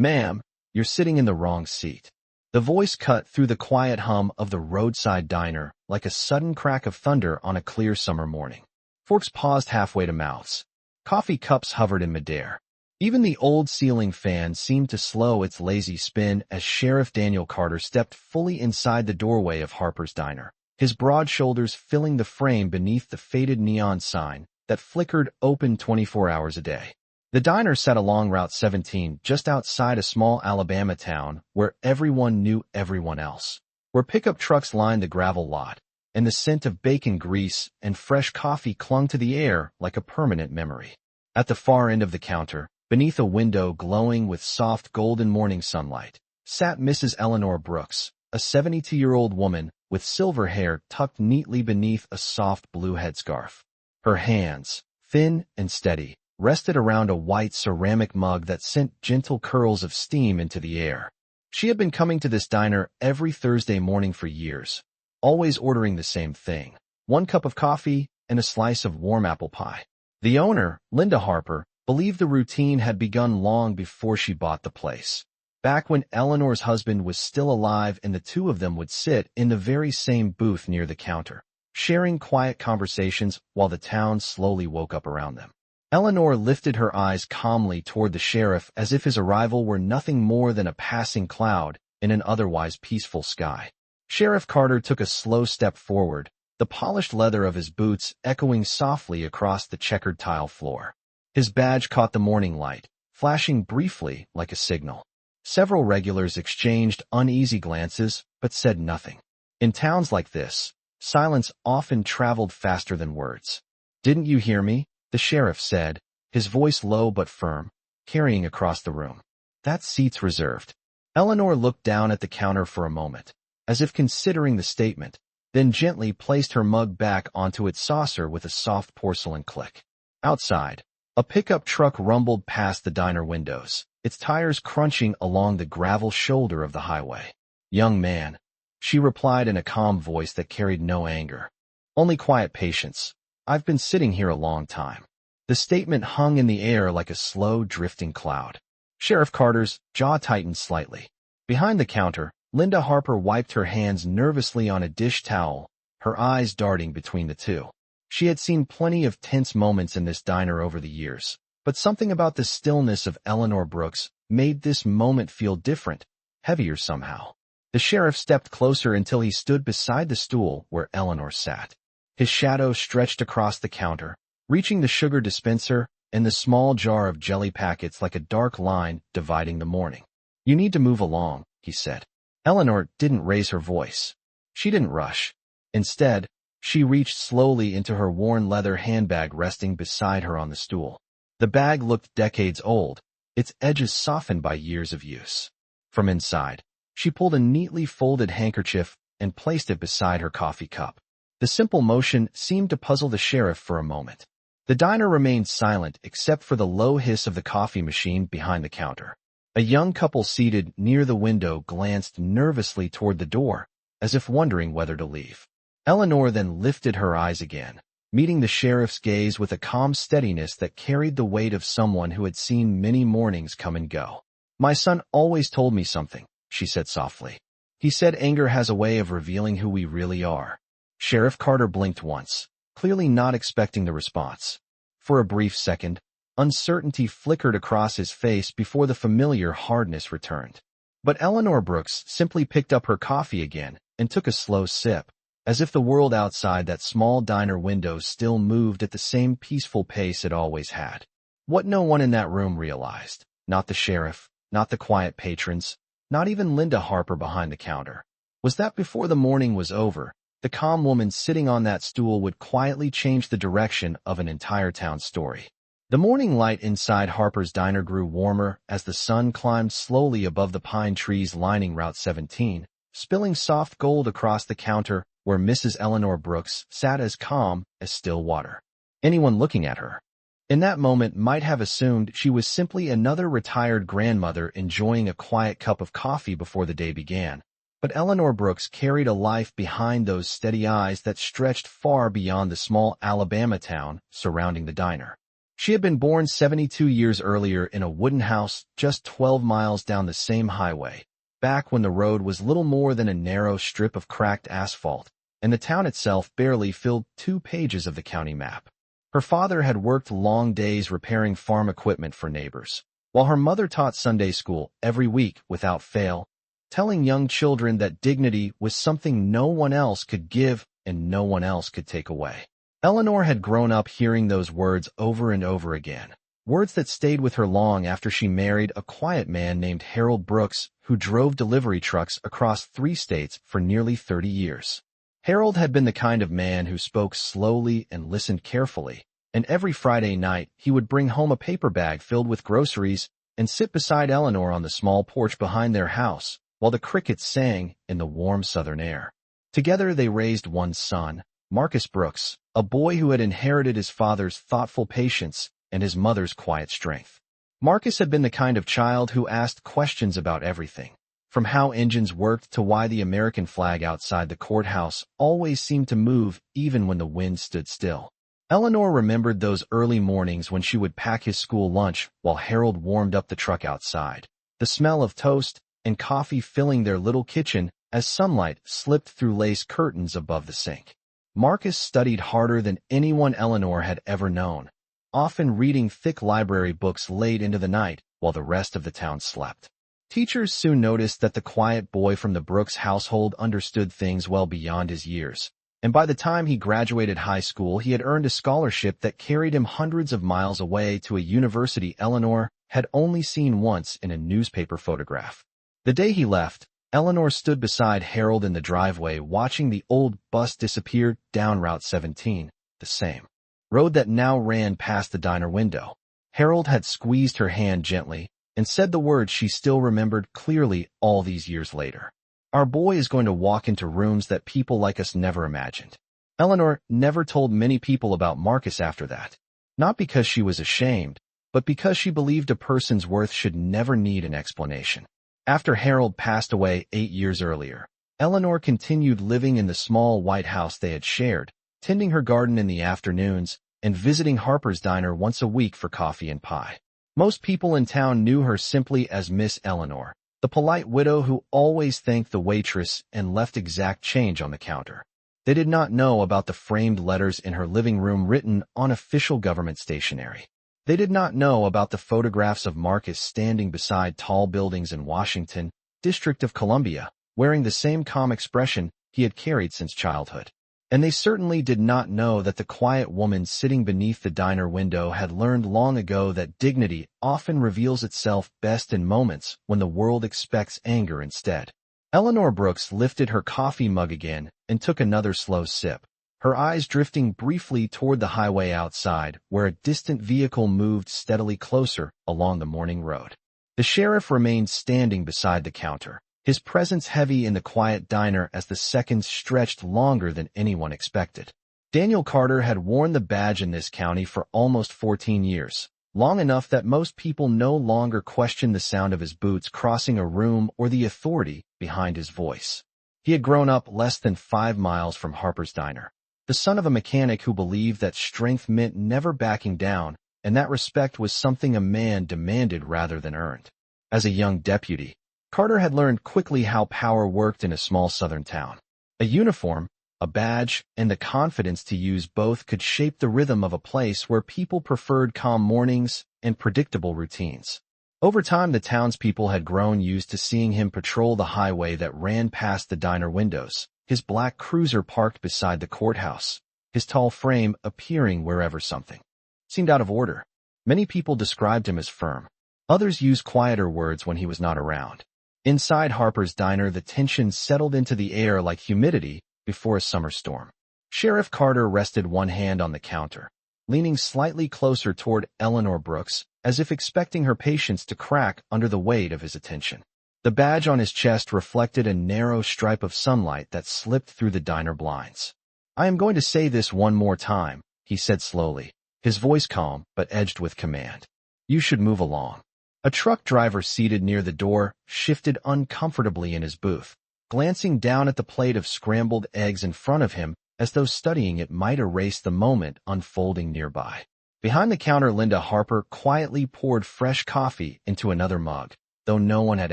"Ma'am, you're sitting in the wrong seat." The voice cut through the quiet hum of the roadside diner like a sudden crack of thunder on a clear summer morning. Forks paused halfway to mouths. Coffee cups hovered in midair. Even the old ceiling fan seemed to slow its lazy spin as Sheriff Daniel Carter stepped fully inside the doorway of Harper's Diner, his broad shoulders filling the frame beneath the faded neon sign that flickered open 24 hours a day. The diner sat along Route 17 just outside a small Alabama town where everyone knew everyone else, where pickup trucks lined the gravel lot, and the scent of bacon grease and fresh coffee clung to the air like a permanent memory. At the far end of the counter, beneath a window glowing with soft golden morning sunlight, sat Mrs. Eleanor Brooks, a 72-year-old woman with silver hair tucked neatly beneath a soft blue headscarf. Her hands, thin and steady, rested around a white ceramic mug that sent gentle curls of steam into the air. She had been coming to this diner every Thursday morning for years, always ordering the same thing: 1 cup of coffee and a slice of warm apple pie. The owner, Linda Harper, believed the routine had begun long before she bought the place. Back when Eleanor's husband was still alive and the two of them would sit in the very same booth near the counter, sharing quiet conversations while the town slowly woke up around them. Eleanor lifted her eyes calmly toward the sheriff as if his arrival were nothing more than a passing cloud in an otherwise peaceful sky. Sheriff Carter took a slow step forward, the polished leather of his boots echoing softly across the checkered tile floor. His badge caught the morning light, flashing briefly like a signal. Several regulars exchanged uneasy glances, but said nothing. In towns like this, silence often traveled faster than words. "Didn't you hear me?" the sheriff said, his voice low but firm, carrying across the room. "That seat's reserved." Eleanor looked down at the counter for a moment, as if considering the statement, then gently placed her mug back onto its saucer with a soft porcelain click. Outside, a pickup truck rumbled past the diner windows, its tires crunching along the gravel shoulder of the highway. "Young man," she replied in a calm voice that carried no anger. "Only quiet patience. I've been sitting here a long time." The statement hung in the air like a slow, drifting cloud. Sheriff Carter's jaw tightened slightly. Behind the counter, Linda Harper wiped her hands nervously on a dish towel, her eyes darting between the two. She had seen plenty of tense moments in this diner over the years, but something about the stillness of Eleanor Brooks made this moment feel different, heavier somehow. The sheriff stepped closer until he stood beside the stool where Eleanor sat. His shadow stretched across the counter, reaching the sugar dispenser and the small jar of jelly packets like a dark line dividing the morning. "You need to move along," he said. Eleanor didn't raise her voice. She didn't rush. Instead, she reached slowly into her worn leather handbag resting beside her on the stool. The bag looked decades old, its edges softened by years of use. From inside, she pulled a neatly folded handkerchief and placed it beside her coffee cup. The simple motion seemed to puzzle the sheriff for a moment. The diner remained silent except for the low hiss of the coffee machine behind the counter. A young couple seated near the window glanced nervously toward the door, as if wondering whether to leave. Eleanor then lifted her eyes again, meeting the sheriff's gaze with a calm steadiness that carried the weight of someone who had seen many mornings come and go. "My son always told me something," she said softly. "He said anger has a way of revealing who we really are." Sheriff Carter blinked once, clearly not expecting the response. For a brief second, uncertainty flickered across his face before the familiar hardness returned. But Eleanor Brooks simply picked up her coffee again and took a slow sip, as if the world outside that small diner window still moved at the same peaceful pace it always had. What no one in that room realized, not the sheriff, not the quiet patrons, not even Linda Harper behind the counter, was that before the morning was over, the calm woman sitting on that stool would quietly change the direction of an entire town story. The morning light inside Harper's Diner grew warmer as the sun climbed slowly above the pine trees lining Route 17, spilling soft gold across the counter where Mrs. Eleanor Brooks sat as calm as still water. Anyone looking at her in that moment might have assumed she was simply another retired grandmother enjoying a quiet cup of coffee before the day began. But Eleanor Brooks carried a life behind those steady eyes that stretched far beyond the small Alabama town surrounding the diner. She had been born 72 years earlier in a wooden house just 12 miles down the same highway, back when the road was little more than a narrow strip of cracked asphalt, and the town itself barely filled 2 pages of the county map. Her father had worked long days repairing farm equipment for neighbors, while her mother taught Sunday school every week without fail, telling young children that dignity was something no one else could give and no one else could take away. Eleanor had grown up hearing those words over and over again, words that stayed with her long after she married a quiet man named Harold Brooks, who drove delivery trucks across 3 states for nearly 30 years. Harold had been the kind of man who spoke slowly and listened carefully, and every Friday night he would bring home a paper bag filled with groceries and sit beside Eleanor on the small porch behind their house, while the crickets sang in the warm southern air. Together they raised one son, Marcus Brooks, a boy who had inherited his father's thoughtful patience and his mother's quiet strength. Marcus had been the kind of child who asked questions about everything, from how engines worked to why the American flag outside the courthouse always seemed to move even when the wind stood still. Eleanor remembered those early mornings when she would pack his school lunch while Harold warmed up the truck outside, the smell of toast and coffee filling their little kitchen as sunlight slipped through lace curtains above the sink. Marcus studied harder than anyone Eleanor had ever known, often reading thick library books late into the night while the rest of the town slept. Teachers soon noticed that the quiet boy from the Brooks household understood things well beyond his years, and by the time he graduated high school he had earned a scholarship that carried him hundreds of miles away to a university Eleanor had only seen once in a newspaper photograph. The day he left, Eleanor stood beside Harold in the driveway watching the old bus disappear down Route 17, the same road that now ran past the diner window. Harold had squeezed her hand gently and said the words she still remembered clearly all these years later. "Our boy is going to walk into rooms that people like us never imagined." Eleanor never told many people about Marcus after that, not because she was ashamed, but because she believed a person's worth should never need an explanation. After Harold passed away 8 years earlier, Eleanor continued living in the small white house they had shared, tending her garden in the afternoons and visiting Harper's Diner once a week for coffee and pie. Most people in town knew her simply as Miss Eleanor, the polite widow who always thanked the waitress and left exact change on the counter. They did not know about the framed letters in her living room written on official government stationery. They did not know about the photographs of Marcus standing beside tall buildings in Washington, District of Columbia, wearing the same calm expression he had carried since childhood. And they certainly did not know that the quiet woman sitting beneath the diner window had learned long ago that dignity often reveals itself best in moments when the world expects anger instead. Eleanor Brooks lifted her coffee mug again and took another slow sip, her eyes drifting briefly toward the highway outside, where a distant vehicle moved steadily closer along the morning road. The sheriff remained standing beside the counter, his presence heavy in the quiet diner as the seconds stretched longer than anyone expected. Daniel Carter had worn the badge in this county for almost 14 years, long enough that most people no longer questioned the sound of his boots crossing a room or the authority behind his voice. He had grown up less than 5 miles from Harper's Diner, the son of a mechanic who believed that strength meant never backing down, and that respect was something a man demanded rather than earned. As a young deputy, Carter had learned quickly how power worked in a small southern town. A uniform, a badge, and the confidence to use both could shape the rhythm of a place where people preferred calm mornings and predictable routines. Over time, the townspeople had grown used to seeing him patrol the highway that ran past the diner windows, his black cruiser parked beside the courthouse, his tall frame appearing wherever something seemed out of order. Many people described him as firm. Others used quieter words when he was not around. Inside Harper's Diner, the tension settled into the air like humidity before a summer storm. Sheriff Carter rested one hand on the counter, leaning slightly closer toward Eleanor Brooks, as if expecting her patience to crack under the weight of his attention. The badge on his chest reflected a narrow stripe of sunlight that slipped through the diner blinds. "I am going to say this one more time," he said slowly, his voice calm but edged with command. "You should move along." A truck driver seated near the door shifted uncomfortably in his booth, glancing down at the plate of scrambled eggs in front of him as though studying it might erase the moment unfolding nearby. Behind the counter, Linda Harper quietly poured fresh coffee into another mug, though no one had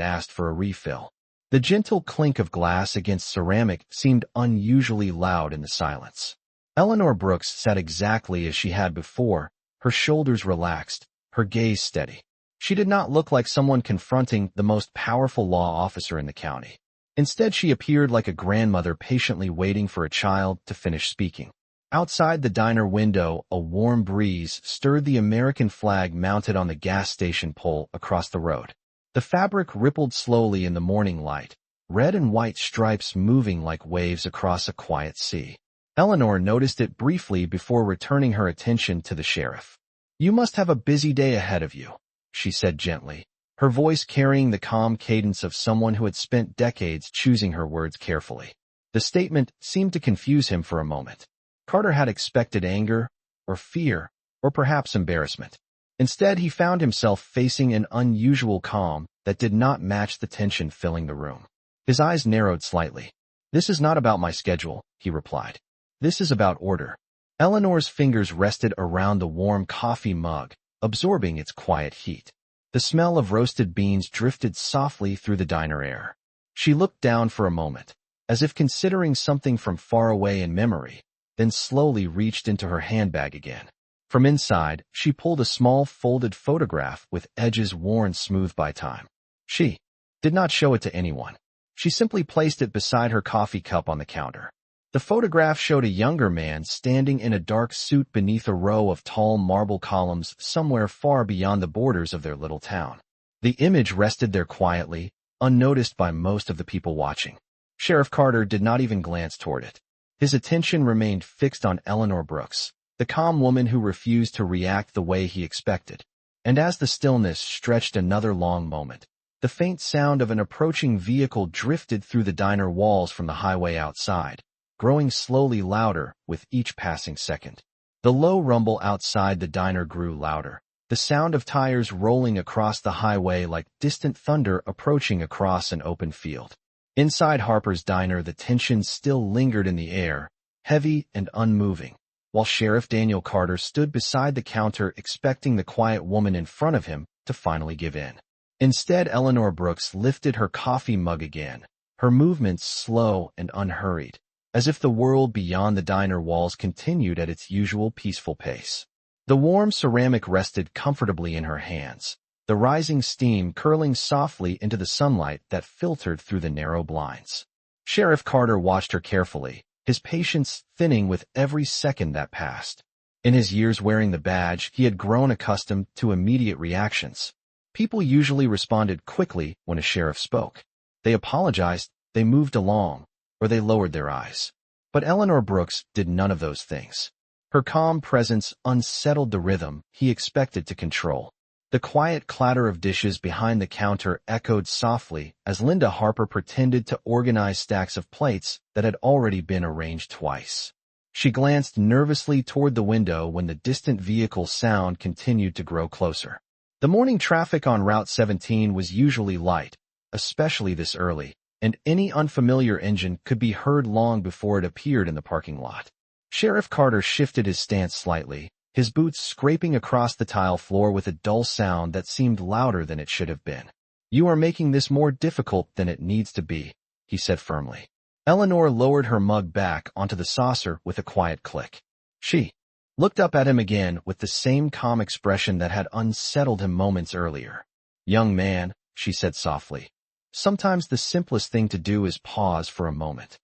asked for a refill. The gentle clink of glass against ceramic seemed unusually loud in the silence. Eleanor Brooks sat exactly as she had before, her shoulders relaxed, her gaze steady. She did not look like someone confronting the most powerful law officer in the county. Instead, she appeared like a grandmother patiently waiting for a child to finish speaking. Outside the diner window, a warm breeze stirred the American flag mounted on the gas station pole across the road. The fabric rippled slowly in the morning light, red and white stripes moving like waves across a quiet sea. Eleanor noticed it briefly before returning her attention to the sheriff. "You must have a busy day ahead of you," she said gently, her voice carrying the calm cadence of someone who had spent decades choosing her words carefully. The statement seemed to confuse him for a moment. Carter had expected anger, or fear, or perhaps embarrassment. Instead, he found himself facing an unusual calm that did not match the tension filling the room. His eyes narrowed slightly. "This is not about my schedule," he replied. "This is about order." Eleanor's fingers rested around the warm coffee mug, absorbing its quiet heat. The smell of roasted beans drifted softly through the diner air. She looked down for a moment, as if considering something from far away in memory, then slowly reached into her handbag again. From inside, she pulled a small folded photograph with edges worn smooth by time. She did not show it to anyone. She simply placed it beside her coffee cup on the counter. The photograph showed a younger man standing in a dark suit beneath a row of tall marble columns somewhere far beyond the borders of their little town. The image rested there quietly, unnoticed by most of the people watching. Sheriff Carter did not even glance toward it. His attention remained fixed on Eleanor Brooks, the calm woman who refused to react the way he expected. And as the stillness stretched another long moment, the faint sound of an approaching vehicle drifted through the diner walls from the highway outside, growing slowly louder with each passing second. The low rumble outside the diner grew louder, the sound of tires rolling across the highway like distant thunder approaching across an open field. Inside Harper's diner, the tension still lingered in the air, heavy and unmoving, while Sheriff Daniel Carter stood beside the counter expecting the quiet woman in front of him to finally give in. Instead, Eleanor Brooks lifted her coffee mug again, her movements slow and unhurried, as if the world beyond the diner walls continued at its usual peaceful pace. The warm ceramic rested comfortably in her hands, the rising steam curling softly into the sunlight that filtered through the narrow blinds. Sheriff Carter watched her carefully, his patience thinning with every second that passed. In his years wearing the badge, he had grown accustomed to immediate reactions. People usually responded quickly when a sheriff spoke. They apologized, they moved along, or they lowered their eyes. But Eleanor Brooks did none of those things. Her calm presence unsettled the rhythm he expected to control. The quiet clatter of dishes behind the counter echoed softly as Linda Harper pretended to organize stacks of plates that had already been arranged twice. She glanced nervously toward the window when the distant vehicle sound continued to grow closer. The morning traffic on Route 17 was usually light, especially this early, and any unfamiliar engine could be heard long before it appeared in the parking lot. Sheriff Carter shifted his stance slightly, his boots scraping across the tile floor with a dull sound that seemed louder than it should have been. "You are making this more difficult than it needs to be," he said firmly. Eleanor lowered her mug back onto the saucer with a quiet click. She looked up at him again with the same calm expression that had unsettled him moments earlier. "Young man," she said softly, "sometimes the simplest thing to do is pause for a moment."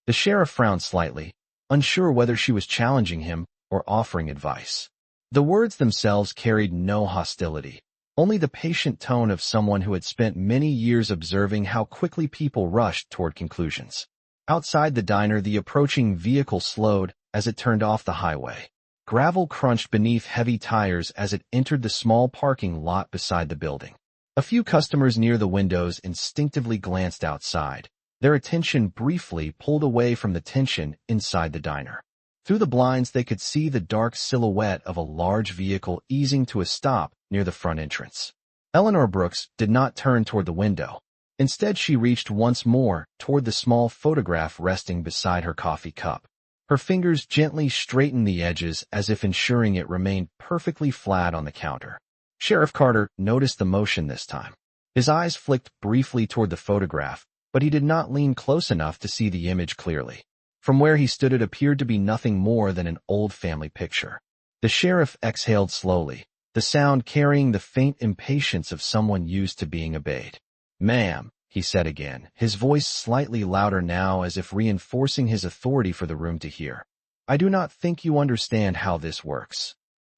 The sheriff frowned slightly, unsure whether she was challenging him or offering advice. The words themselves carried no hostility, only the patient tone of someone who had spent many years observing how quickly people rushed toward conclusions. Outside the diner, the approaching vehicle slowed as it turned off the highway. Gravel crunched beneath heavy tires as it entered the small parking lot beside the building. A few customers near the windows instinctively glanced outside, their attention briefly pulled away from the tension inside the diner. Through the blinds, they could see the dark silhouette of a large vehicle easing to a stop near the front entrance. Eleanor Brooks did not turn toward the window. Instead, she reached once more toward the small photograph resting beside her coffee cup. Her fingers gently straightened the edges as if ensuring it remained perfectly flat on the counter. Sheriff Carter noticed the motion this time. His eyes flicked briefly toward the photograph, but he did not lean close enough to see the image clearly. From where he stood, it appeared to be nothing more than an old family picture. The sheriff exhaled slowly, the sound carrying the faint impatience of someone used to being obeyed. "Ma'am," he said again, his voice slightly louder now as if reinforcing his authority for the room to hear. "I do not think you understand how this works."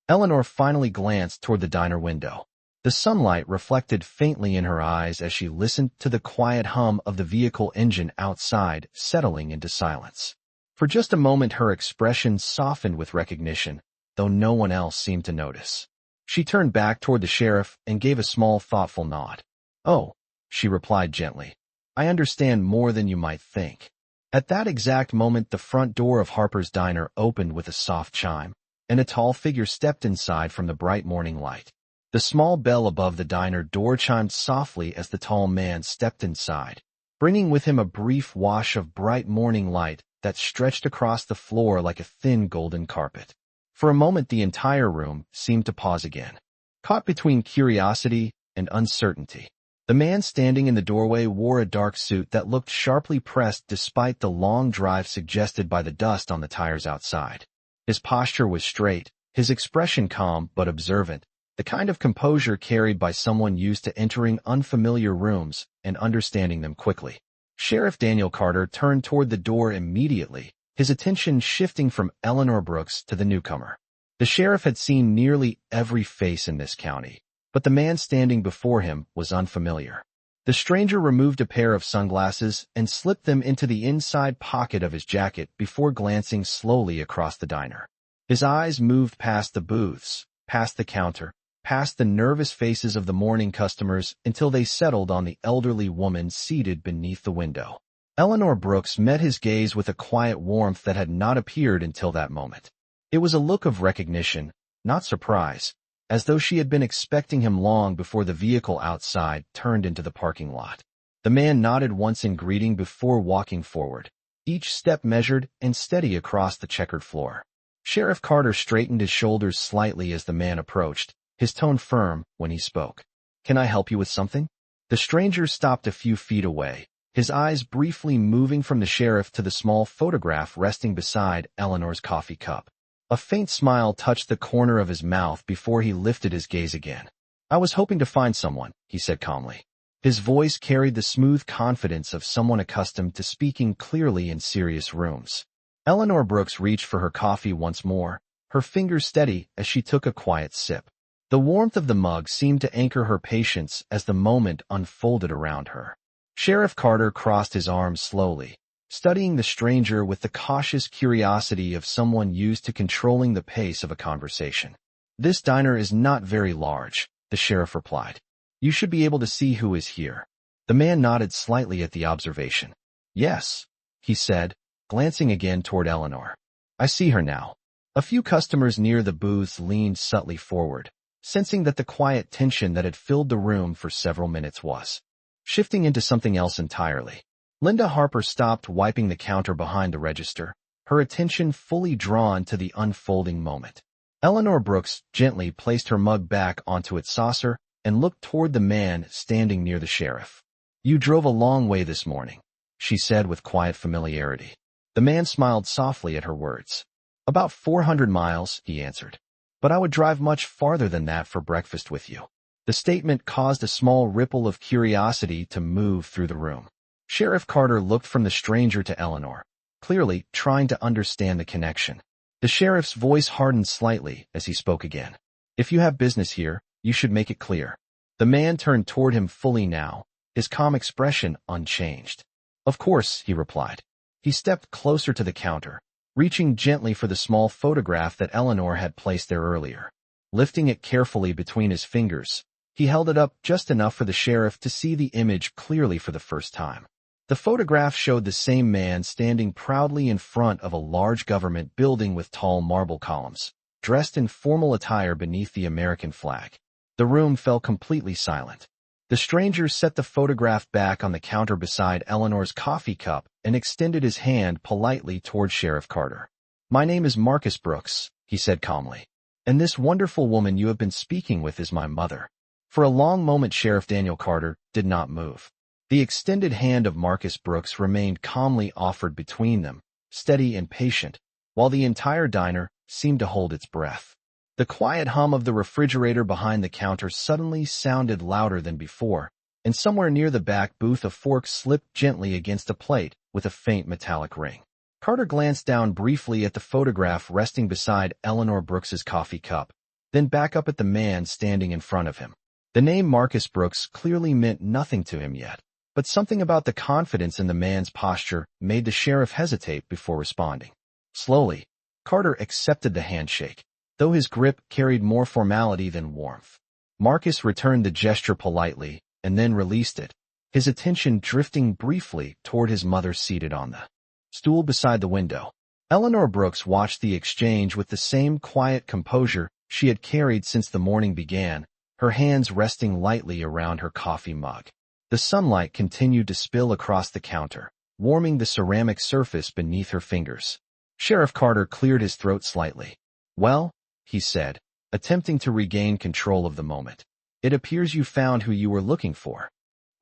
Eleanor finally glanced toward the diner window. The sunlight reflected faintly in her eyes as she listened to the quiet hum of the vehicle engine outside settling into silence. For just a moment her expression softened with recognition, though no one else seemed to notice. She turned back toward the sheriff and gave a small thoughtful nod. "Oh," she replied gently, "I understand more than you might think." At that exact moment the front door of Harper's Diner opened with a soft chime, and a tall figure stepped inside from the bright morning light. The small bell above the diner door chimed softly as the tall man stepped inside, bringing with him a brief wash of bright morning light that stretched across the floor like a thin golden carpet. For a moment the entire room seemed to pause again, caught between curiosity and uncertainty. The man standing in the doorway wore a dark suit that looked sharply pressed despite the long drive suggested by the dust on the tires outside. His posture was straight, his expression calm but observant, the kind of composure carried by someone used to entering unfamiliar rooms and understanding them quickly. Sheriff Daniel Carter turned toward the door immediately, his attention shifting from Eleanor Brooks to the newcomer. The sheriff had seen nearly every face in this county, but the man standing before him was unfamiliar. The stranger removed a pair of sunglasses and slipped them into the inside pocket of his jacket before glancing slowly across the diner. His eyes moved past the booths, past the counter, past the nervous faces of the morning customers until they settled on the elderly woman seated beneath the window. Eleanor Brooks met his gaze with a quiet warmth that had not appeared until that moment. It was a look of recognition, not surprise, as though she had been expecting him long before the vehicle outside turned into the parking lot. The man nodded once in greeting before walking forward, each step measured and steady across the checkered floor. Sheriff Carter straightened his shoulders slightly as the man approached, his tone firm when he spoke. "Can I help you with something?" The stranger stopped a few feet away, his eyes briefly moving from the sheriff to the small photograph resting beside Eleanor's coffee cup. A faint smile touched the corner of his mouth before he lifted his gaze again. "I was hoping to find someone," he said calmly. His voice carried the smooth confidence of someone accustomed to speaking clearly in serious rooms. Eleanor Brooks reached for her coffee once more, her fingers steady as she took a quiet sip. The warmth of the mug seemed to anchor her patience as the moment unfolded around her. Sheriff Carter crossed his arms slowly, studying the stranger with the cautious curiosity of someone used to controlling the pace of a conversation. "This diner is not very large," the sheriff replied. "You should be able to see who is here." The man nodded slightly at the observation. "Yes," he said, glancing again toward Eleanor. "I see her now." A few customers near the booths leaned subtly forward, sensing that the quiet tension that had filled the room for several minutes was shifting into something else entirely. Linda Harper stopped wiping the counter behind the register, her attention fully drawn to the unfolding moment. Eleanor Brooks gently placed her mug back onto its saucer and looked toward the man standing near the sheriff. "You drove a long way this morning," she said with quiet familiarity. The man smiled softly at her words. "About 400 miles, he answered. "But I would drive much farther than that for breakfast with you." The statement caused a small ripple of curiosity to move through the room. Sheriff Carter looked from the stranger to Eleanor, clearly trying to understand the connection. The sheriff's voice hardened slightly as he spoke again. "If you have business here, you should make it clear." The man turned toward him fully now, his calm expression unchanged. "Of course," he replied. He stepped closer to the counter, reaching gently for the small photograph that Eleanor had placed there earlier. Lifting it carefully between his fingers, he held it up just enough for the sheriff to see the image clearly for the first time. The photograph showed the same man standing proudly in front of a large government building with tall marble columns, dressed in formal attire beneath the American flag. The room fell completely silent. The stranger set the photograph back on the counter beside Eleanor's coffee cup and extended his hand politely toward Sheriff Carter. "My name is Marcus Brooks," he said calmly. "And this wonderful woman you have been speaking with is my mother." For a long moment, Sheriff Daniel Carter did not move. The extended hand of Marcus Brooks remained calmly offered between them, steady and patient, while the entire diner seemed to hold its breath. The quiet hum of the refrigerator behind the counter suddenly sounded louder than before, and somewhere near the back booth a fork slipped gently against a plate with a faint metallic ring. Carter glanced down briefly at the photograph resting beside Eleanor Brooks's coffee cup, then back up at the man standing in front of him. The name Marcus Brooks clearly meant nothing to him yet, but something about the confidence in the man's posture made the sheriff hesitate before responding. Slowly, Carter accepted the handshake, though his grip carried more formality than warmth. Marcus returned the gesture politely and then released it, his attention drifting briefly toward his mother seated on the stool beside the window. Eleanor Brooks watched the exchange with the same quiet composure she had carried since the morning began, her hands resting lightly around her coffee mug. The sunlight continued to spill across the counter, warming the ceramic surface beneath her fingers. Sheriff Carter cleared his throat slightly. "Well," he said, attempting to regain control of the moment, "it appears you found who you were looking for."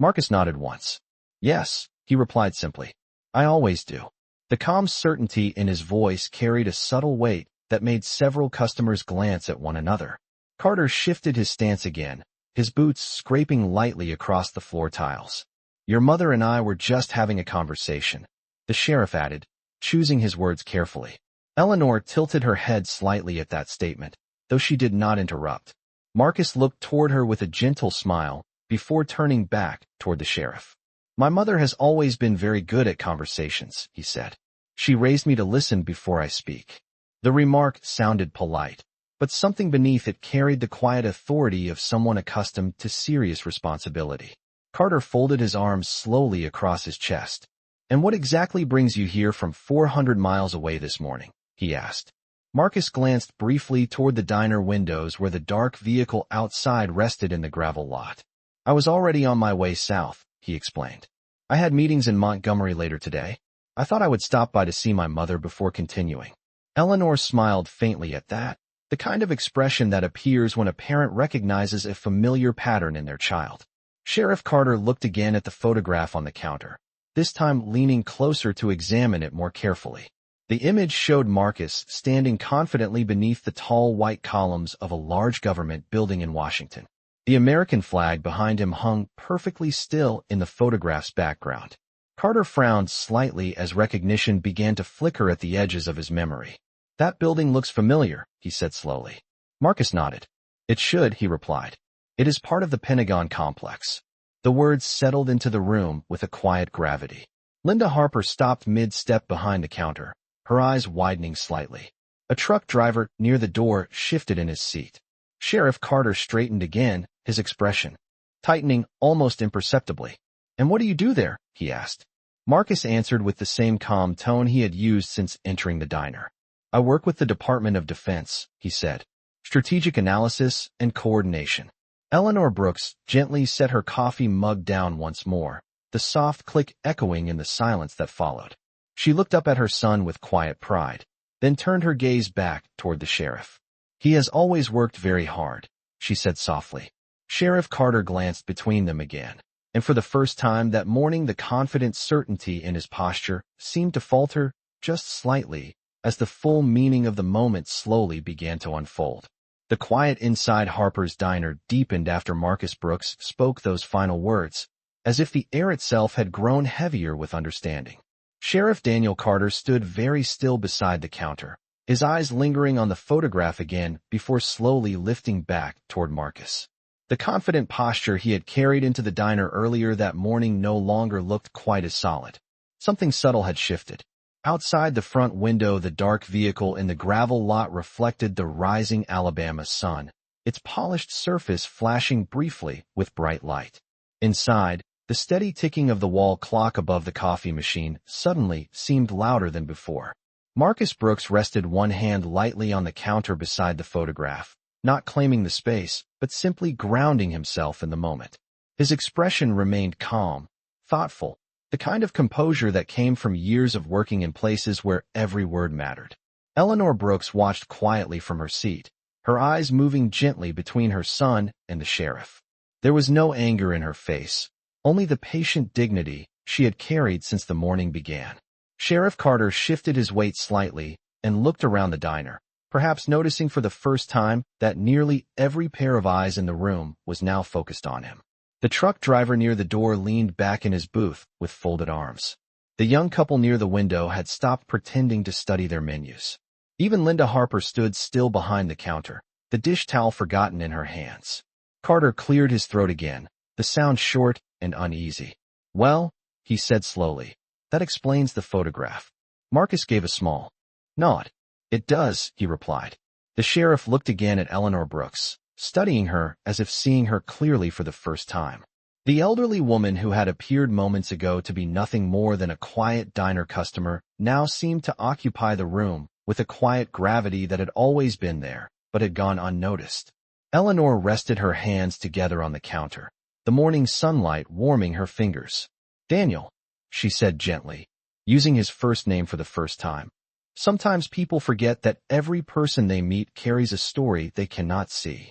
Marcus nodded once. "Yes," he replied simply. "I always do." The calm certainty in his voice carried a subtle weight that made several customers glance at one another. Carter shifted his stance again, his boots scraping lightly across the floor tiles. "Your mother and I were just having a conversation," the sheriff added, choosing his words carefully. Eleanor tilted her head slightly at that statement, though she did not interrupt. Marcus looked toward her with a gentle smile before turning back toward the sheriff. "My mother has always been very good at conversations," he said. "She raised me to listen before I speak." The remark sounded polite, but something beneath it carried the quiet authority of someone accustomed to serious responsibility. Carter folded his arms slowly across his chest. "And what exactly brings you here from 400 miles away this morning?" he asked. Marcus glanced briefly toward the diner windows where the dark vehicle outside rested in the gravel lot. "I was already on my way south," he explained. "I had meetings in Montgomery later today. I thought I would stop by to see my mother before continuing." Eleanor smiled faintly at that, the kind of expression that appears when a parent recognizes a familiar pattern in their child. Sheriff Carter looked again at the photograph on the counter, this time leaning closer to examine it more carefully. The image showed Marcus standing confidently beneath the tall white columns of a large government building in Washington. The American flag behind him hung perfectly still in the photograph's background. Carter frowned slightly as recognition began to flicker at the edges of his memory. "That building looks familiar," he said slowly. Marcus nodded. "It should," he replied. "It is part of the Pentagon complex." The words settled into the room with a quiet gravity. Linda Harper stopped mid-step behind the counter, her eyes widening slightly. A truck driver near the door shifted in his seat. Sheriff Carter straightened again, his expression tightening almost imperceptibly. "And what do you do there?" he asked. Marcus answered with the same calm tone he had used since entering the diner. "I work with the Department of Defense," he said. "Strategic analysis and coordination." Eleanor Brooks gently set her coffee mug down once more, the soft click echoing in the silence that followed. She looked up at her son with quiet pride, then turned her gaze back toward the sheriff. "He has always worked very hard," she said softly. Sheriff Carter glanced between them again, and for the first time that morning the confident certainty in his posture seemed to falter just slightly as the full meaning of the moment slowly began to unfold. The quiet inside Harper's diner deepened after Marcus Brooks spoke those final words, as if the air itself had grown heavier with understanding. Sheriff Daniel Carter stood very still beside the counter, his eyes lingering on the photograph again before slowly lifting back toward Marcus. The confident posture he had carried into the diner earlier that morning no longer looked quite as solid. Something subtle had shifted. Outside the front window, the dark vehicle in the gravel lot reflected the rising Alabama sun, its polished surface flashing briefly with bright light. Inside, the steady ticking of the wall clock above the coffee machine suddenly seemed louder than before. Marcus Brooks rested one hand lightly on the counter beside the photograph, not claiming the space, but simply grounding himself in the moment. His expression remained calm, thoughtful, the kind of composure that came from years of working in places where every word mattered. Eleanor Brooks watched quietly from her seat, her eyes moving gently between her son and the sheriff. There was no anger in her face, only the patient dignity she had carried since the morning began. Sheriff Carter shifted his weight slightly and looked around the diner, perhaps noticing for the first time that nearly every pair of eyes in the room was now focused on him. The truck driver near the door leaned back in his booth with folded arms. The young couple near the window had stopped pretending to study their menus. Even Linda Harper stood still behind the counter, the dish towel forgotten in her hands. Carter cleared his throat again, the sound short and uneasy. "Well," he said slowly, "that explains the photograph." Marcus gave a small nod. "It does," he replied. The sheriff looked again at Eleanor Brooks, studying her as if seeing her clearly for the first time. The elderly woman who had appeared moments ago to be nothing more than a quiet diner customer now seemed to occupy the room with a quiet gravity that had always been there, but had gone unnoticed. Eleanor rested her hands together on the counter, the morning sunlight warming her fingers. "Daniel," she said gently, using his first name for the first time. "Sometimes people forget that every person they meet carries a story they cannot see."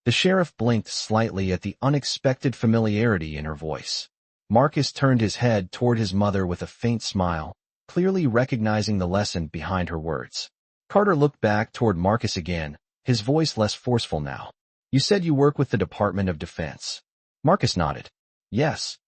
The sheriff blinked slightly at the unexpected familiarity in her voice. Marcus turned his head toward his mother with a faint smile, clearly recognizing the lesson behind her words. Carter looked back toward Marcus again, his voice less forceful now. "You said you work with the Department of Defense." Marcus nodded. "Yes.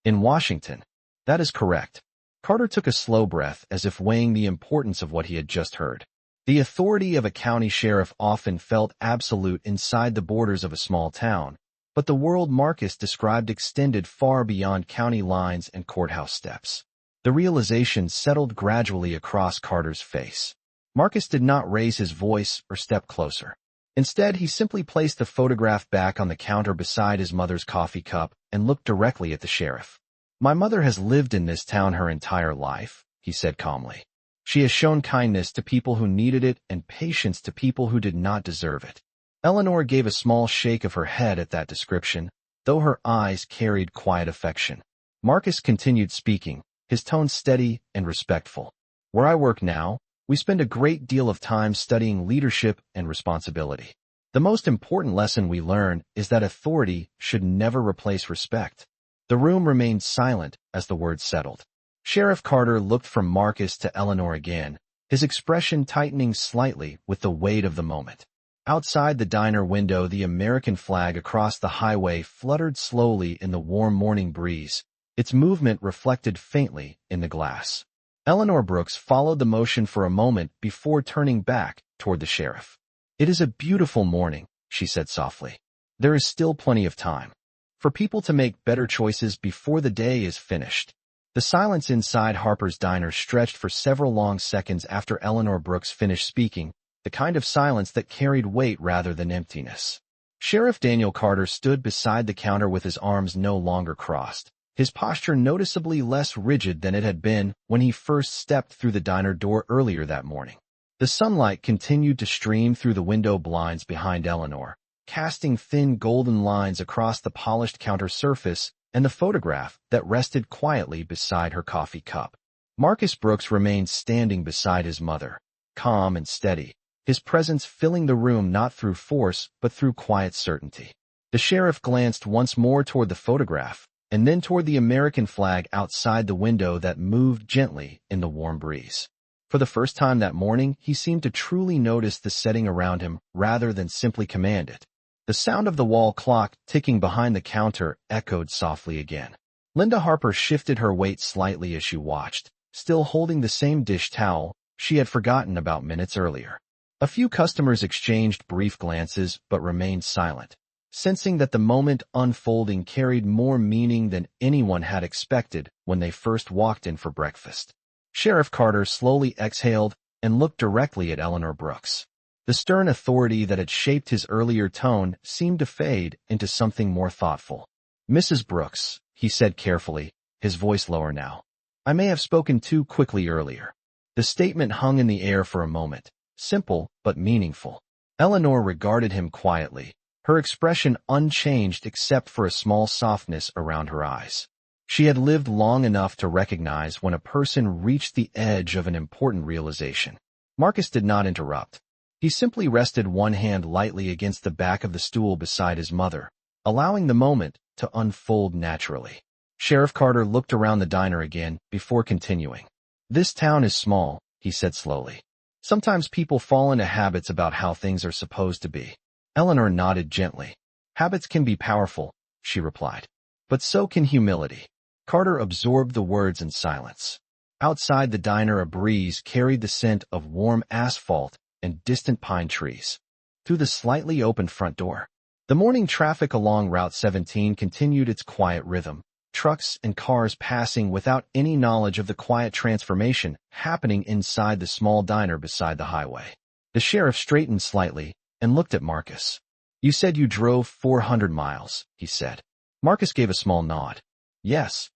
In Washington." "That is correct." Carter took a slow breath as if weighing the importance of what he had just heard. The authority of a county sheriff often felt absolute inside the borders of a small town, but the world Marcus described extended far beyond county lines and courthouse steps. The realization settled gradually across Carter's face. Marcus did not raise his voice or step closer. Instead, he simply placed the photograph back on the counter beside his mother's coffee cup and looked directly at the sheriff. "My mother has lived in this town her entire life," he said calmly. "She has shown kindness to people who needed it and patience to people who did not deserve it." Eleanor gave a small shake of her head at that description, though her eyes carried quiet affection. Marcus continued speaking, his tone steady and respectful. "Where I work now, we spend a great deal of time studying leadership and responsibility. The most important lesson we learn is that authority should never replace respect." The room remained silent as the words settled. Sheriff Carter looked from Marcus to Eleanor again, his expression tightening slightly with the weight of the moment. Outside the diner window, the American flag across the highway fluttered slowly in the warm morning breeze, its movement reflected faintly in the glass. Eleanor Brooks followed the motion for a moment before turning back toward the sheriff. "It is a beautiful morning," she said softly. "There is still plenty of time for people to make better choices before the day is finished." The silence inside Harper's diner stretched for several long seconds after Eleanor Brooks finished speaking, the kind of silence that carried weight rather than emptiness. Sheriff Daniel Carter stood beside the counter with his arms no longer crossed, his posture noticeably less rigid than it had been when he first stepped through the diner door earlier that morning. The sunlight continued to stream through the window blinds behind Eleanor, casting thin golden lines across the polished counter surface and the photograph that rested quietly beside her coffee cup. Marcus Brooks remained standing beside his mother, calm and steady, his presence filling the room not through force but through quiet certainty. The sheriff glanced once more toward the photograph, and then toward the American flag outside the window that moved gently in the warm breeze. For the first time that morning, he seemed to truly notice the setting around him rather than simply command it. The sound of the wall clock ticking behind the counter echoed softly again. Linda Harper shifted her weight slightly as she watched, still holding the same dish towel she had forgotten about minutes earlier. A few customers exchanged brief glances but remained silent, sensing that the moment unfolding carried more meaning than anyone had expected when they first walked in for breakfast. Sheriff Carter slowly exhaled and looked directly at Eleanor Brooks. The stern authority that had shaped his earlier tone seemed to fade into something more thoughtful. "Mrs. Brooks," he said carefully, his voice lower now. "I may have spoken too quickly earlier." The statement hung in the air for a moment, simple but meaningful. Eleanor regarded him quietly, her expression unchanged except for a small softness around her eyes. She had lived long enough to recognize when a person reached the edge of an important realization. Marcus did not interrupt. He simply rested one hand lightly against the back of the stool beside his mother, allowing the moment to unfold naturally. Sheriff Carter looked around the diner again before continuing. This town is small, he said slowly. Sometimes people fall into habits about how things are supposed to be. Eleanor nodded gently. Habits can be powerful, she replied. But so can humility. Carter absorbed the words in silence. Outside the diner, a breeze carried the scent of warm asphalt and distant pine trees. Through the slightly opened front door, the morning traffic along Route 17 continued its quiet rhythm, trucks and cars passing without any knowledge of the quiet transformation happening inside the small diner beside the highway. The sheriff straightened slightly and looked at Marcus. You said you drove 400 miles, he said. Marcus gave a small nod. Yes.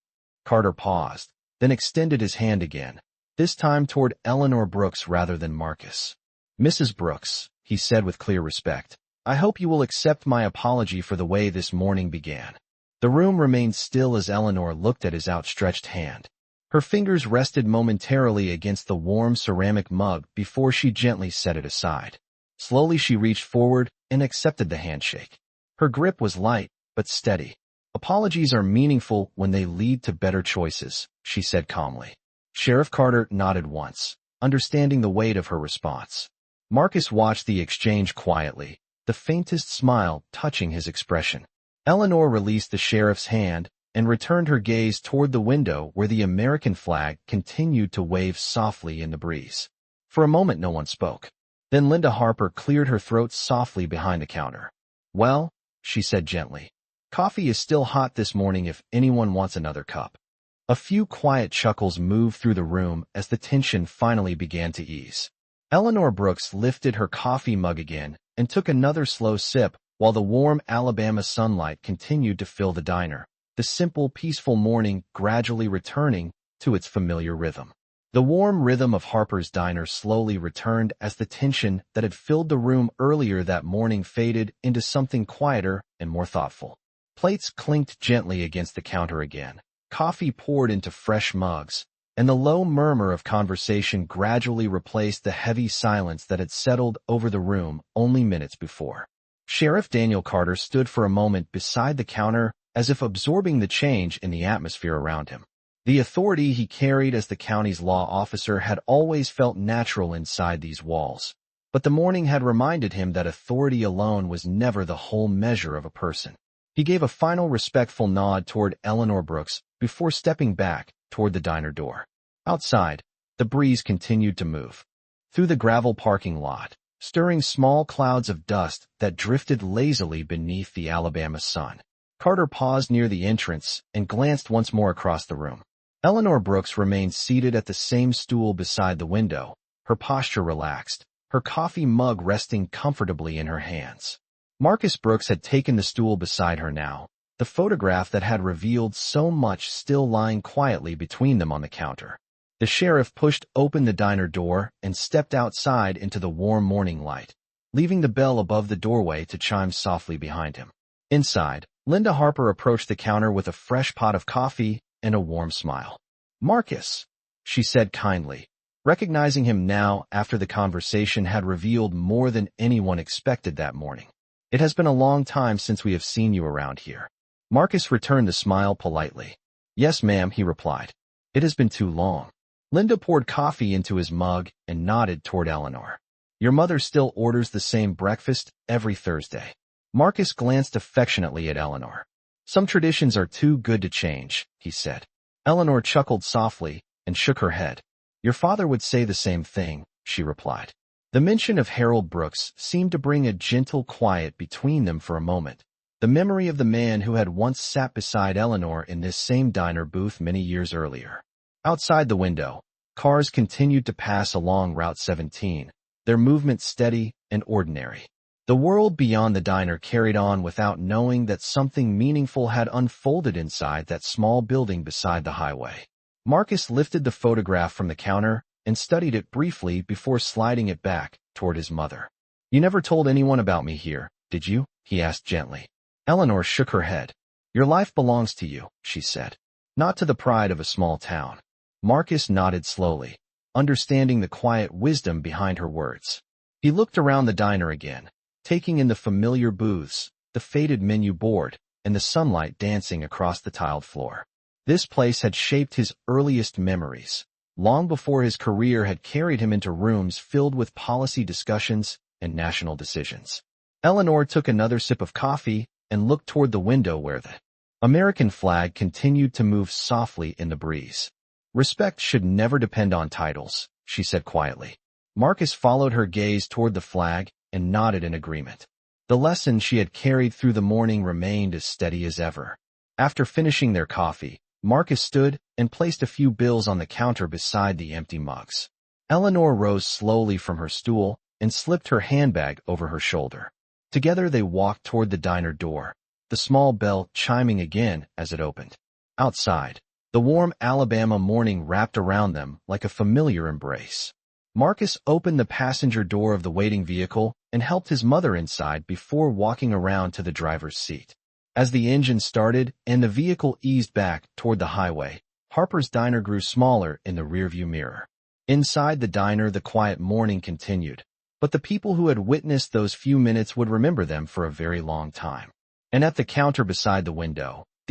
Carter paused, then extended his hand again, this time toward Eleanor Brooks rather than Marcus. Mrs. Brooks, he said with clear respect, I hope you will accept my apology for the way this morning began. The room remained still as Eleanor looked at his outstretched hand. Her fingers rested momentarily against the warm ceramic mug before she gently set it aside. Slowly she reached forward and accepted the handshake. Her grip was light, but steady. Apologies are meaningful when they lead to better choices, she said calmly. Sheriff Carter nodded once, understanding the weight of her response. Marcus watched the exchange quietly, the faintest smile touching his expression. Eleanor released the sheriff's hand and returned her gaze toward the window where the American flag continued to wave softly in the breeze. For a moment no one spoke. Then Linda Harper cleared her throat softly behind the counter. Well, she said gently, coffee is still hot this morning if anyone wants another cup. A few quiet chuckles moved through the room as the tension finally began to ease. Eleanor Brooks lifted her coffee mug again and took another slow sip while the warm Alabama sunlight continued to fill the diner, the simple, peaceful morning gradually returning to its familiar rhythm. The warm rhythm of Harper's diner slowly returned as the tension that had filled the room earlier that morning faded into something quieter and more thoughtful. Plates clinked gently against the counter again, coffee poured into fresh mugs, and the low murmur of conversation gradually replaced the heavy silence that had settled over the room only minutes before. Sheriff Daniel Carter stood for a moment beside the counter as if absorbing the change in the atmosphere around him. The authority he carried as the county's law officer had always felt natural inside these walls, but the morning had reminded him that authority alone was never the whole measure of a person. He gave a final respectful nod toward Eleanor Brooks before stepping back toward the diner door. Outside, the breeze continued to move through the gravel parking lot, stirring small clouds of dust that drifted lazily beneath the Alabama sun. Carter paused near the entrance and glanced once more across the room. Eleanor Brooks remained seated at the same stool beside the window, her posture relaxed, her coffee mug resting comfortably in her hands. Marcus Brooks had taken the stool beside her now, the photograph that had revealed so much still lying quietly between them on the counter. The sheriff pushed open the diner door and stepped outside into the warm morning light, leaving the bell above the doorway to chime softly behind him. Inside, Linda Harper approached the counter with a fresh pot of coffee and a warm smile. Marcus, she said kindly, recognizing him now after the conversation had revealed more than anyone expected that morning. It has been a long time since we have seen you around here. Marcus returned the smile politely. Yes, ma'am, he replied. It has been too long. Linda poured coffee into his mug and nodded toward Eleanor. Your mother still orders the same breakfast every Thursday. Marcus glanced affectionately at Eleanor. Some traditions are too good to change, he said. Eleanor chuckled softly and shook her head. Your father would say the same thing, she replied. The mention of Harold Brooks seemed to bring a gentle quiet between them for a moment. The memory of the man who had once sat beside Eleanor in this same diner booth many years earlier. Outside the window, cars continued to pass along Route 17, their movement steady and ordinary. The world beyond the diner carried on without knowing that something meaningful had unfolded inside that small building beside the highway. Marcus lifted the photograph from the counter and studied it briefly before sliding it back toward his mother. You never told anyone about me here, did you? He asked gently. Eleanor shook her head. Your life belongs to you, she said, not to the pride of a small town. Marcus nodded slowly. understanding the quiet wisdom behind her words. He looked around the diner again, taking in the familiar booths, the faded menu board, and the sunlight dancing across the tiled floor. This place had shaped his earliest memories, long before his career had carried him into rooms filled with policy discussions and national decisions. Eleanor took another sip of coffee and looked toward the window where the American flag continued to move softly in the breeze. Respect should never depend on titles, she said quietly. Marcus followed her gaze toward the flag and nodded in agreement. The lesson she had carried through the morning remained as steady as ever. After finishing their coffee, Marcus stood and placed a few bills on the counter beside the empty mugs. Eleanor rose slowly from her stool and slipped her handbag over her shoulder. Together they walked toward the diner door, the small bell chiming again as it opened. Outside, the warm Alabama morning wrapped around them like a familiar embrace. Marcus opened the passenger door of the waiting vehicle and helped his mother inside before walking around to the driver's seat. As the engine started and the vehicle eased back toward the highway, Harper's diner grew smaller in the rearview mirror. Inside the diner, the quiet morning continued, but the people who had witnessed those few minutes would remember them for a very long time. And at the counter beside the window,